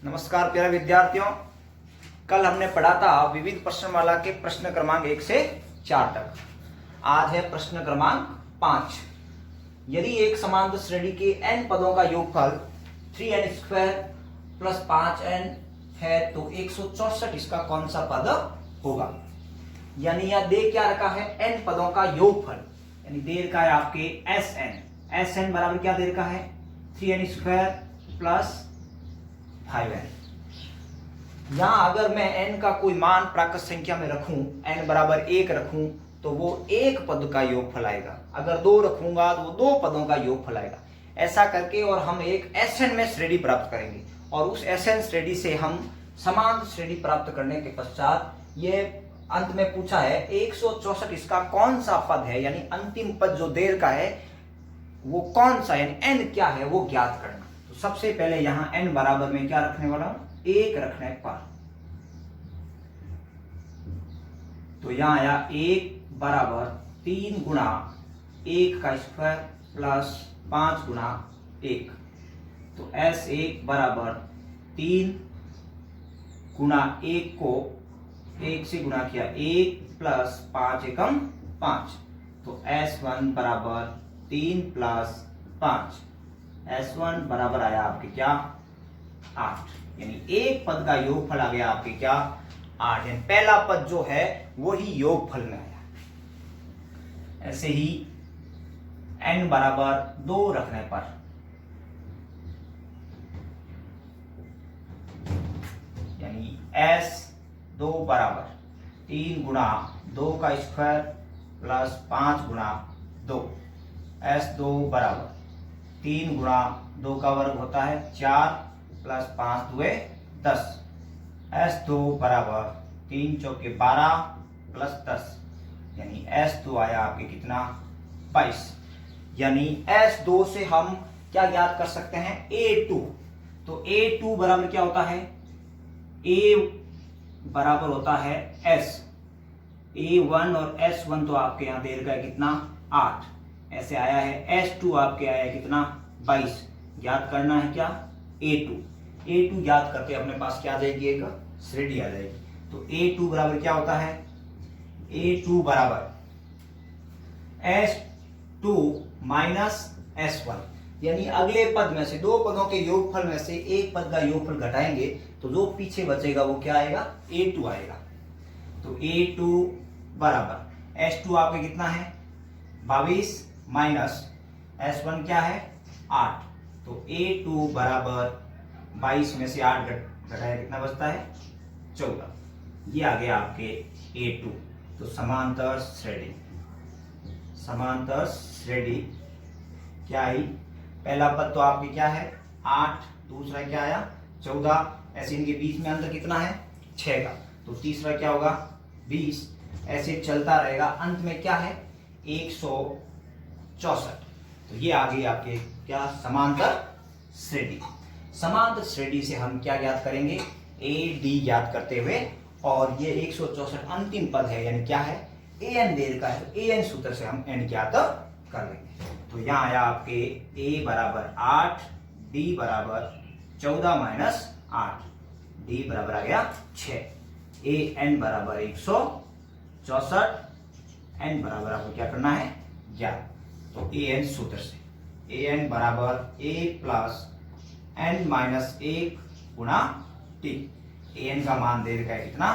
नमस्कार प्यारे विद्यार्थियों, कल हमने पढ़ा था विविध प्रश्नमाला के प्रश्न क्रमांक 1 से 4 तक। आज है प्रश्न क्रमांक 5। यदि एक समांतर श्रेणी के n पदों का योगफल 3n² प्लस 5n है तो 164 इसका कौन सा पद होगा। यानी यह दे क्या रखा है, n पदों का योगफल, यानी दे रखा है आपके sn बराबर क्या दे रखा है 3n² प्लस 5n। यहां अगर मैं n का कोई मान प्राकृत संख्या में रखूं, n बराबर 1 रखूं तो वो एक पद का योगफल आएगा। अगर 2 रखूंगा तो वो 2 पदों का योगफल आएगा। ऐसा करके और हम एक Sn में श्रेणी प्राप्त करेंगे और उस Sn श्रेणी से हम समान श्रेणी प्राप्त करने के पश्चात ये अंत में पूछा है 164 इसका कौन सा पद है, यानी अंतिम पद जो देर का है वो कौन सा, यानी n क्या है वो ज्ञात करना। तो सबसे पहले यहां n बराबर में क्या रखने वाला हूं, 1 रखने पर। तो यहां आया 1 बराबर 3 गुणा 1 का स्क्वायर प्लस 5 गुणा 1। तो S1 बराबर 3 गुणा 1 को 1 से गुणा किया 1 प्लस 5 एकम 5। तो S1 बराबर 3 प्लस 5। S1 बराबर आया आपके क्या 8, यानी एक पद का योगफल आ गया आपके क्या 8। यानी पहला पद जो है वही योगफल में आया। ऐसे ही n बराबर 2 रखने पर यानी S2 बराबर 3 गुणा 2 का स्क्वायर प्लस 5 गुणा 2। S2 बराबर 3 गुणा 2 का वर्ग होता है 4 प्लस 5 दुए 10। S2 बराबर 3 चौके 12 प्लस 10, यानी S2 आया आपके कितना 22। यानी S2 से हम क्या ज्ञात कर सकते हैं A2। तो A2 बराबर क्या होता है, A बराबर होता है S। A1 और S1 तो आपके यहां दे रखा है कितना 8, ऐसे आया है। S2 आपके आया है कितना 22। ज्ञात करना है क्या A2 ज्ञात करके अपने पास क्या आ जाएगी, एक श्रेणी आ जाएगी। तो A2 बराबर क्या होता है, A2 बराबर S2 माइनस S1, यानी अगले पद में से 2 पदों के योगफल में से एक पद का योगफल घटाएंगे तो जो पीछे बचेगा वो क्या आएगा A2 आएगा। तो A2 बराबर S2 आपके कितना है 22 माइनस S1 क्या है 8। तो A2 बराबर 22 में से 8 घटाया कितना बचता है 14। ये आ गया आपके A2। तो समांतर श्रेणी क्या आई, पहला पद तो आपके क्या है 8, दूसरा क्या आया 14, ऐसे इनके बीच में अंतर कितना है 6 का। तो तीसरा क्या होगा 20, ऐसे चलता रहेगा। अंत में क्या है 164। तो ये आ गई आपके क्या समांतर श्रेणी। समांतर श्रेणी से हम क्या ज्ञात करेंगे AD ज्ञात करते हुए, और ये 164 अंतिम पद है, यानी क्या है AN देर का है। तो AN सूत्र से हम n ज्ञात कर लेंगे। तो यहाँ आया आपके A बराबर 8, D बराबर 14 माइनस 8, D बराबर आ गया 6। AN बराबर 164, n बराबर आपको क्या करना है 11। तो AN सूत्र से AN बराबर A प्लस n माइनस 1 गुणा T। AN का मान दे रखा है कितना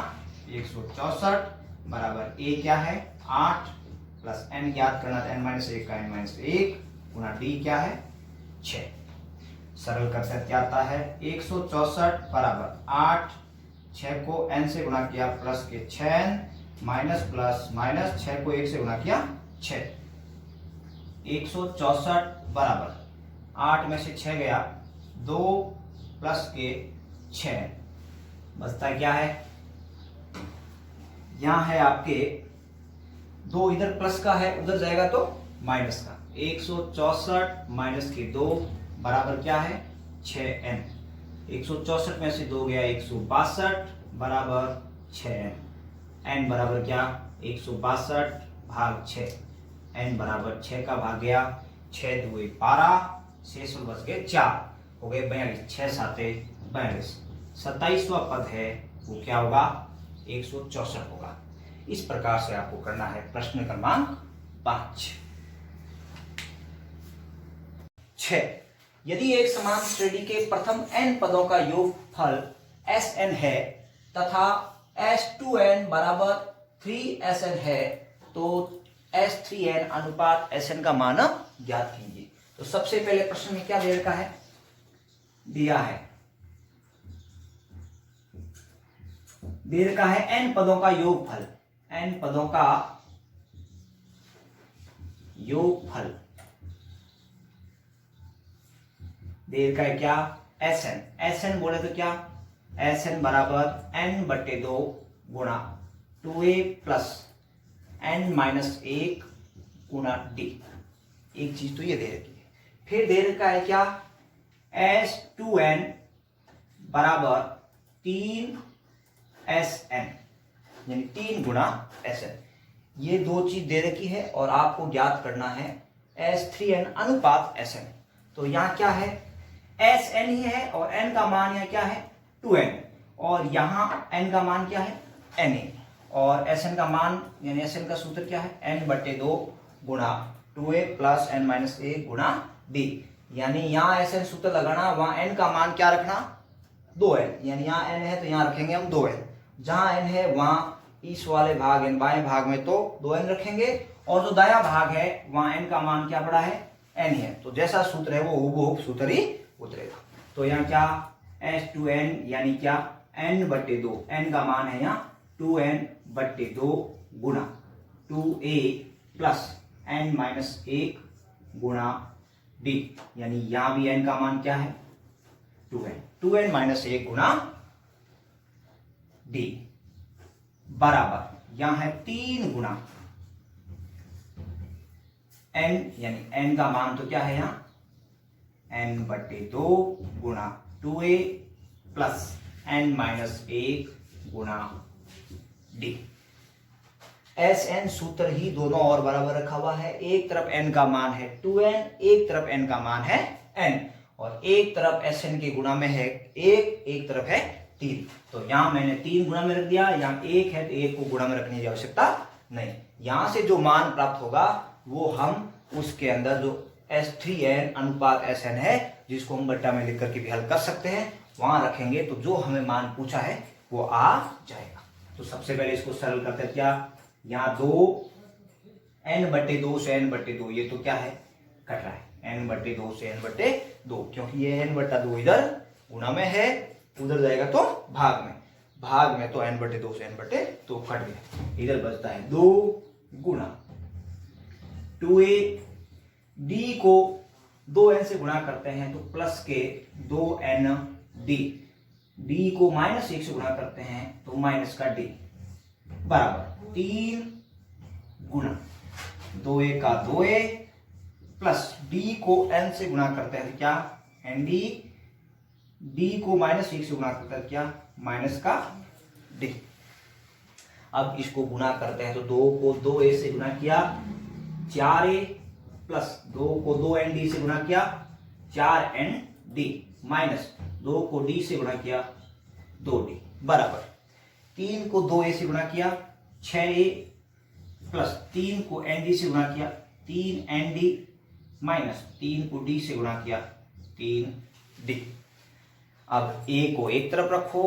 164 बराबर A क्या है 8 प्लस n ज्ञात करना था n माइनस 1 का n माइनस 1 गुणा D क्या है 6। सरल करते क्या आता है 164 बराबर 8, 6 को n से गुणा किया प्लस के 6n माइनस प्लस माइनस 6 को 1 से गुणा किया 6। 164 बराबर 8 में से 6 गया 2 प्लस के 6, बचता क्या है, यहां है आपके 2 इधर प्लस का है उधर जाएगा तो माइनस का। 164 माइनस के 2 बराबर क्या है 6n। 164 में से 2 गया 162 बराबर 6n। n बराबर क्या 162 भाग 6, n बराबर 6 का भाग गया 6 2 12, शेष बच गए 4, हो गए 42, 6 7 42। 27वां पद है वो क्या होगा, 164 होगा। इस प्रकार से आपको करना है प्रश्न क्रमांक 5। 6, यदि एक समान श्रेणी के प्रथम n पदों का योगफल Sn है तथा S2n बराबर 3Sn है तो S3n अनुपात Sn का मान ज्ञात कीजिए। तो सबसे पहले प्रश्न में क्या दे रखा है, दिया है, दे रखा है n पदों का योगफल, n पदों का योगफल दे रखा है क्या, Sn। Sn बोले तो क्या, Sn बराबर n/2 गुणा 2a प्लस n-1 गुणा d। एक चीज तो ये दे रखी है। फिर दे रखा है क्या, S2n बराबर 3Sn, यानी 3 गुणा Sn। ये दो चीज दे रखी है और आपको ज्ञात करना है S3n अनुपात Sn। तो यहाँ क्या है, Sn ही है और n का मान यहाँ क्या है 2n, और यहाँ n का मान क्या है Na, और Sn का मान यानी Sn का सूत्र क्या है n/2 गुणा 2a प्लस n-1 गुणा d। यानी यहाँ Sn सूत्र लगाना, वहां n का मान क्या रखना 2n, यानी यहाँ n है तो यहाँ रखेंगे हम 2n, जहां n है वहां इस वाले भाग यानी बाएं भाग में तो 2n रखेंगे, और जो दायां भाग है वहां n का मान क्या पड़ा है n है। तो जैसा सूत्र है वो हूबहू सूत्र ही उतरेगा। तो यहाँ क्या S2n यानी क्या n/2, n का मान है यहाँ 2n/2 गुणा 2a प्लस n-1 गुणा d, यानी यहां भी n का मान क्या है 2n-1 गुणा d बराबर यहां है 3 गुणा n, यानी n का मान तो क्या है यहाँ n/2 गुणा 2a प्लस n-1 गुणा d। Sn सूत्र ही दोनों और बराबर रखा हुआ है, एक तरफ n का मान है 2n, एक तरफ n का मान है n, और एक तरफ Sn के गुणा में है 1, एक तरफ है 3। तो यहां मैंने 3 गुणा में रख दिया, यहाँ 1 है तो 1 को गुणा में रखने की आवश्यकता नहीं। यहां से जो मान प्राप्त होगा वो हम उसके अंदर जो S3n अनुपात Sn है, जिसको हम बट्टा में लिख करके भी हल कर सकते हैं, वहां रखेंगे तो जो हमें मान पूछा है वो आ जाएगा। तो सबसे पहले इसको सरल करते हैं, क्या यहाँ 2 n/2 से n/2, ये तो क्या है कट रहा है n/2 से n/2, क्योंकि ये n/2 इधर गुणा में है, उधर जाएगा तो भाग में तो n/2 से n/2 कट गया, इधर बचता है 2 गुणा 2a, d को 2n से गुणा करते हैं तो प्लस के 2n/d, d को -1 से गुणा करते हैं तो माइनस का d बराबर 3 गुणा 2a का 2a प्लस d को n से गुणा करते हैं तो क्या nd, d को -1 से गुणा करते हैं क्या माइनस का d। अब इसको गुणा करते हैं तो 2 को 2a से गुणा किया 4a प्लस 2 को 2nd से गुणा किया 4nd माइनस 2 को d से गुणा किया 2d बराबर 3 को 2a से गुणा किया 6a प्लस 3 को nd से गुणा किया 3nd माइनस 3 को d से गुणा किया 3d। अब a को एक तरफ रखो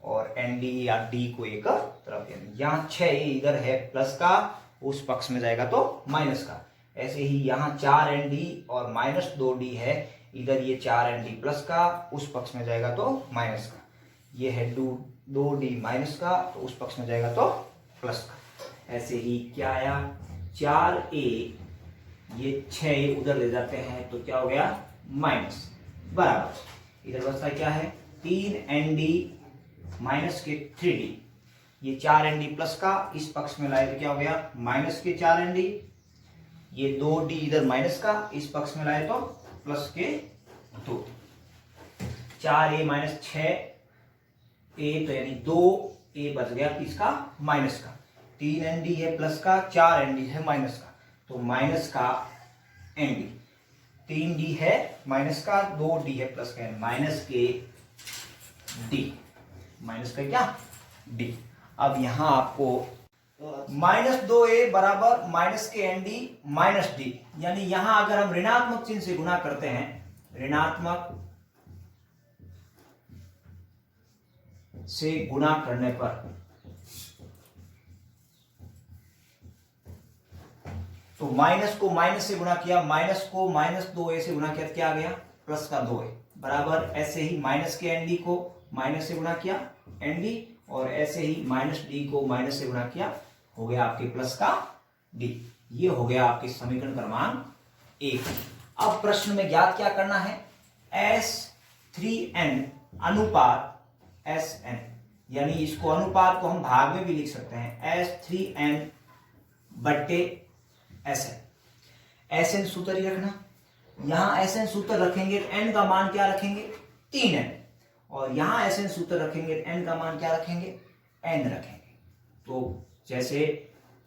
और nd या d को एक तरफ, यहाँ 6a इधर है प्लस का, उस पक्ष में जाएगा तो माइनस का। ऐसे ही यहाँ 4nd और माइनस 2d है, इधर ये 4nd प्लस का, उस पक्ष में जाएगा तो माइनस का। ये है 2d माइनस का, तो उस पक्ष में जाएगा तो प्लस का। ऐसे ही क्या आया 4a, ये 6a उधर ले जाते हैं तो क्या हो गया माइनस बराबर, इधर बचता क्या है 3nd माइनस के 3d, ये 4nd प्लस का इस पक्ष में लाए तो क्या हो गया माइनस के 4nd, ये 2d इधर माइनस का इस पक्ष में लाए तो प्लस के 2, 4a माइनस 6a तो यानी 2a बच गया किसका माइनस का, 3nd है प्लस का 4nd है माइनस का, तो माइनस का nd, 3d है माइनस का 2d है प्लस का, माइनस के डी, माइनस का क्या, डी। अब यहां आपको -2a बराबर माइनस के एन डी माइनस डी, यानी यहां अगर हम ऋणात्मक चिन्ह से गुणा करते हैं, ऋणात्मक से गुणा करने पर तो माइनस को माइनस से गुणा किया, माइनस को -2a से गुणा किया, क्या आ गया, प्लस का 2a बराबर, ऐसे ही माइनस के एन डी को माइनस से गुणा किया एन डी, और ऐसे ही माइनस डी को माइनस से गुणा किया, हो गया आपके प्लस का डी। ये हो गया आपके समीकरण क्रमांक 1। अब प्रश्न में ज्ञात क्या करना है, S3n अनुपात Sn, यानी इसको अनुपात को हम भाग में भी लिख सकते हैं, S3n बट्टे Sn। Sn सूत्र ही रखना, यहां Sn सूत्र रखेंगे तो n का मान क्या रखेंगे, 3n, और यहां Sn सूत्र रखेंगे तो n का मान क्या रखेंगे, n रखेंगे। तो जैसे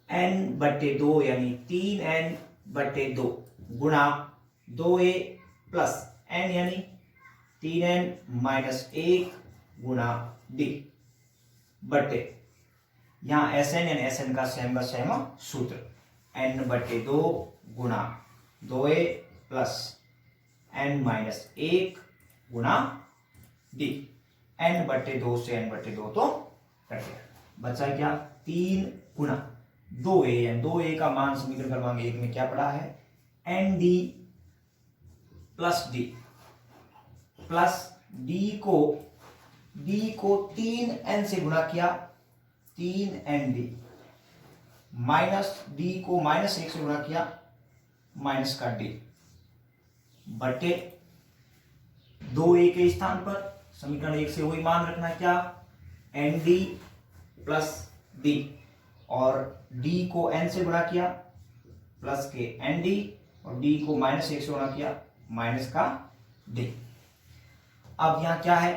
n बट्टे 2 यानी 3n बट्टे 2 गुणा 2a प्लस n यानी 3n माइनस 1 गुणा d बट्टे यहां Sn यानी Sn का सेम सूत्र, n बट्टे 2 गुणा 2a प्लस n माइनस 1 गुणा d, n बट्टे 2 से n बट्टे 2 तो कट गया, बचा क्या, 3 गुणा 2a, यानी 2a का मान समीकरण क्रमांक 1 में क्या पड़ा है, n d plus d, plus d को 3n से गुणा किया, 3n डी, माइनस d को माइनस 1 से गुणा किया, माइनस का d बटे 2a के स्थान पर समीकरण 1 से वही मान रखना, क्या, एन डी प्लस डी, और d को n से गुणा किया प्लस के एन डी, और d को माइनस 1 से गुणा किया, माइनस का d। अब यहां क्या है,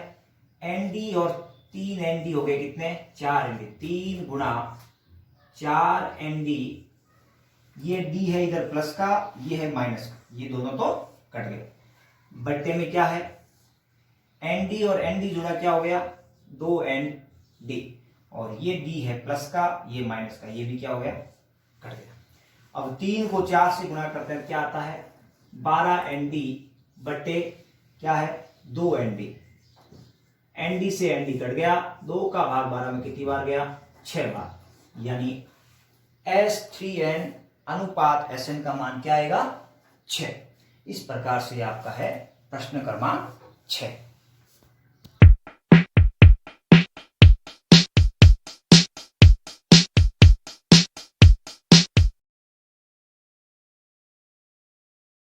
एन डी और 3n डी हो गए कितने, 4n डी, 3 गुणा 4n डी, ये d है इधर प्लस का, ये है माइनस का, ये दोनों तो कट गए, बट्टे में क्या है, एन डी और एन डी जुड़ा क्या हो गया, 2n डी, और ये d है प्लस का, ये माइनस का, ये भी क्या हो गया, कट गया। अब 3 को 4 से गुणा करते हैं, क्या आता है, 12n डी बट्टे क्या है, 2n डी, एन डी से एन डी कट गया, 2 का भाग 12 में कितनी बार गया, 6 बार, यानी S3n अनुपात Sn का मान क्या आएगा, 6। इस प्रकार से आपका है प्रश्न क्रमांक 6।